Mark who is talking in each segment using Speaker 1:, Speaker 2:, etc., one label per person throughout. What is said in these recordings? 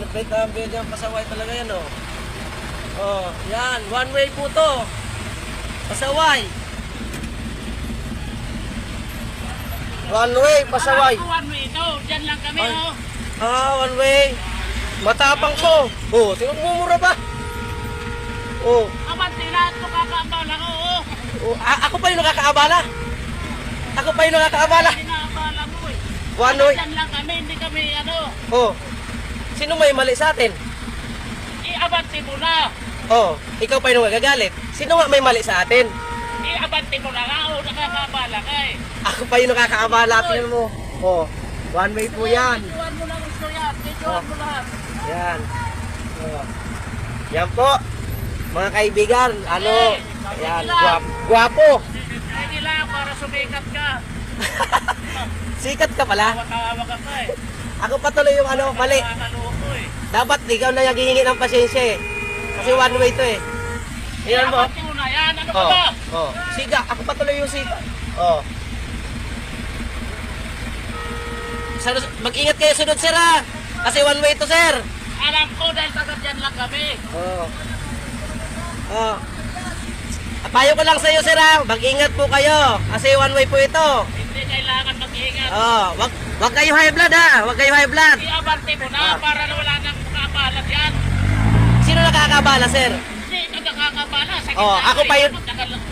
Speaker 1: Perfect ang bigyan pasaway talaga yan, oh. Oh, yan. One way po to. Pasaway. One way, pasaway.
Speaker 2: One way ito. Diyan lang kami,
Speaker 1: Ay.
Speaker 2: oh.
Speaker 1: One way. Matapang ko. Oh, tingnan mo mura ba? Oh.
Speaker 2: Abante lahat ko kakaabala ko, oh.
Speaker 1: Oh, ako pa yung nakakaabala. Ako pa yung nakakaabala.
Speaker 2: Inaabala mo, eh.
Speaker 1: One way.
Speaker 2: Diyan lang kami, hindi kami, ano.
Speaker 1: Oh. Sino may mali sa atin?
Speaker 2: Iabante mo na.
Speaker 1: Oh, ikaw pa yung nagagalit. Sino nga may mali sa atin?
Speaker 2: Iabante mo na nga, oh. Nakakaabala ka, eh.
Speaker 1: Ako pa yung nakakaabala. Tingnan mo. Oh, one way po yan.
Speaker 2: Videoan mo lang gusto yan. Videoan mo lahat.
Speaker 1: Yan. Oh. Yan po. Mga kaibigan, ano? Yan, guwapo.
Speaker 2: Hindi lang para sumikat ka.
Speaker 1: Sikat ka pala.
Speaker 2: Hawak-hawak ka pa, eh.
Speaker 1: Ako pa tuloy yung ano, mali.
Speaker 2: Nakakaloko, eh.
Speaker 1: Dapat ikaw na naghihingi ng pasyensya eh. Kasi one way to eh. Tingnan mo.
Speaker 2: Iabante mo na yan. Ano ka
Speaker 1: Oh,
Speaker 2: ba?
Speaker 1: oh. Siga, ako pa tuloy yung siga. Oh. Mag-ingat kayo sunod sir ha. Kasi one way to sir.
Speaker 2: Alam ko dahil taga dyan lang kami.
Speaker 1: Oh. Oh. Payo ko lang sa iyo sir ha. Mag-ingat po kayo. Kasi one way po ito.
Speaker 2: Hindi kailangan mag-iingat.
Speaker 1: Oh, wag kayo high blood ha. Wag kayo high blood.
Speaker 2: Iabante mo na para na wala nang kakabalat yan.
Speaker 1: Sino nakakabala sir?
Speaker 2: Hindi ito nakakabala. Sa
Speaker 1: Oh,
Speaker 2: gitna
Speaker 1: ako pa yun.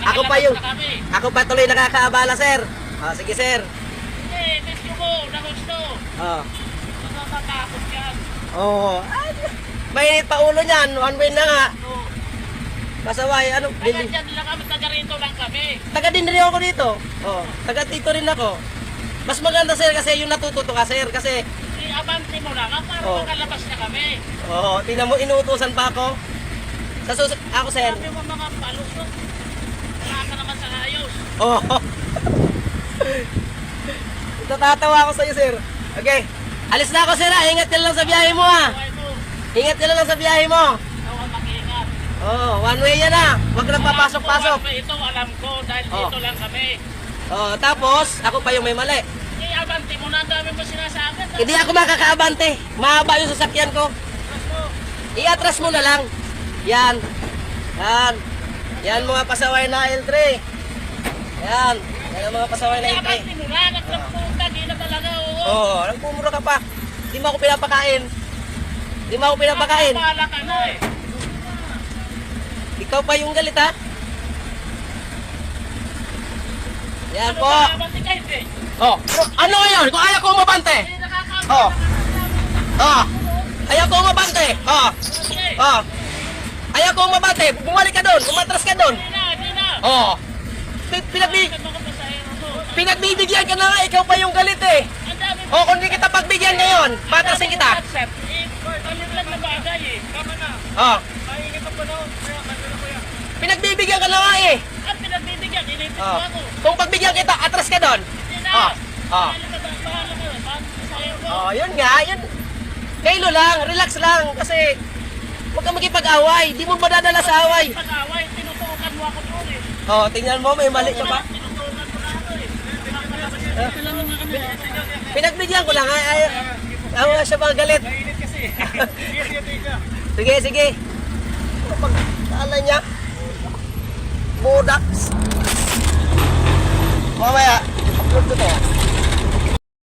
Speaker 1: Ako pa yun.
Speaker 2: Na kami.
Speaker 1: Ako pa tuloy nakakaabala sir. Ah, sige sir.
Speaker 2: Hindi, gusto ko. Na gusto.
Speaker 1: Oh.
Speaker 2: Nakakatakot yan.
Speaker 1: Oh. Mainit pa ulo niyan. One way na nga.
Speaker 2: So,
Speaker 1: Pasaway, ano?
Speaker 2: taga dyan lang kami. Taga rito lang kami.
Speaker 1: Taga din rin ako dito. Oh, taga dito rin ako. Mas maganda sir kasi yung natututo ka sir kasi
Speaker 2: Iabante mo na nga para
Speaker 1: Oh.
Speaker 2: makalabas na kami.
Speaker 1: tingnan mo inuutosan pa ako. Ako sir.
Speaker 2: Sabi mo mga palusot. Wala ka naman sa ayos.
Speaker 1: Oh. Natatawa ako sa iyo sir. Okay. Alis na ako sir. Ingat ka lang sa biyahe mo ha.
Speaker 2: Buhay mo.
Speaker 1: Ingat ka lang sa biyahe mo.
Speaker 2: Ikaw ang mag-iingat.
Speaker 1: Oh, one way yan ha. Huwag ka lang papasok-pasok.
Speaker 2: Ito alam ko dahil
Speaker 1: Oh.
Speaker 2: dito lang kami.
Speaker 1: Oh, tapos ako pa yung may mali.
Speaker 2: Iabante mo na. Ang dami mo sinasabi.
Speaker 1: Hindi ako makakaabante. Mahaba yung sasakyan ko. I-atras mo na lang. Yan. Yan. Yan mga pasaway na L3. Yan. Yan ang mga pasaway na L3.
Speaker 2: Iabante mo na. Nagpupunta. Di na talaga. Oo.
Speaker 1: Oo, nagpumura ka pa. Di mo ako pinapakain. Di mo ako pinapakain.
Speaker 2: Nakakabala ka na eh.
Speaker 1: Ikaw pa yung galit ha. Yan
Speaker 2: Ano
Speaker 1: po.
Speaker 2: ba? Abante ka hindi.
Speaker 1: Oh, ano ngayon? Kung ayaw ko umabante.
Speaker 2: Hindi nakakabala
Speaker 1: Oh.
Speaker 2: ka na.
Speaker 1: Oh. Ayaw ko umabante. Oh.
Speaker 2: Okay.
Speaker 1: Oh. Ayaw ko umabante. Bumalik ka doon. Umatras ka doon.
Speaker 2: Hindi na. Hindi na.
Speaker 1: Oh.
Speaker 2: Bakit ako pa sa hero mo?
Speaker 1: Pinagbibigyan ka na nga. Ikaw pa yung galit eh.
Speaker 2: Ang dami mo.
Speaker 1: Oh, kung di kita pagbigyan ngayon, patrasin kita.
Speaker 2: Kalit lang na bagay eh. Tama na.
Speaker 1: Oh.
Speaker 2: Mainit ang panahon. Kaya kanya na kuya.
Speaker 1: Pinagbibigyan ka na nga eh.
Speaker 2: Ang pinagbibigyan. Inipit mo
Speaker 1: Oh.
Speaker 2: ako.
Speaker 1: Kung pagbigyan kita, atras ka doon.
Speaker 2: Hindi na.
Speaker 1: Oh. Oh.
Speaker 2: Bahala ka. Bahala ka. Bahala ka sa hero mo.
Speaker 1: Oh, yun nga, yun. Kailo lang, relax lang kasi huwag ka makipag-away. Di mo madadala sa away.
Speaker 2: Pag-away, tinutukan mo ako doon eh.
Speaker 1: Oh, tingnan mo, may mali ka pa.
Speaker 2: Tinutukan mo na ako eh. Ito lang naman kami.
Speaker 1: Pinagbigyan ko lang. Ayaw nga siya galit.
Speaker 2: Mainit kasi.
Speaker 1: Sige, sige. Pag alam niya, budak. Mamaya, upload ko to.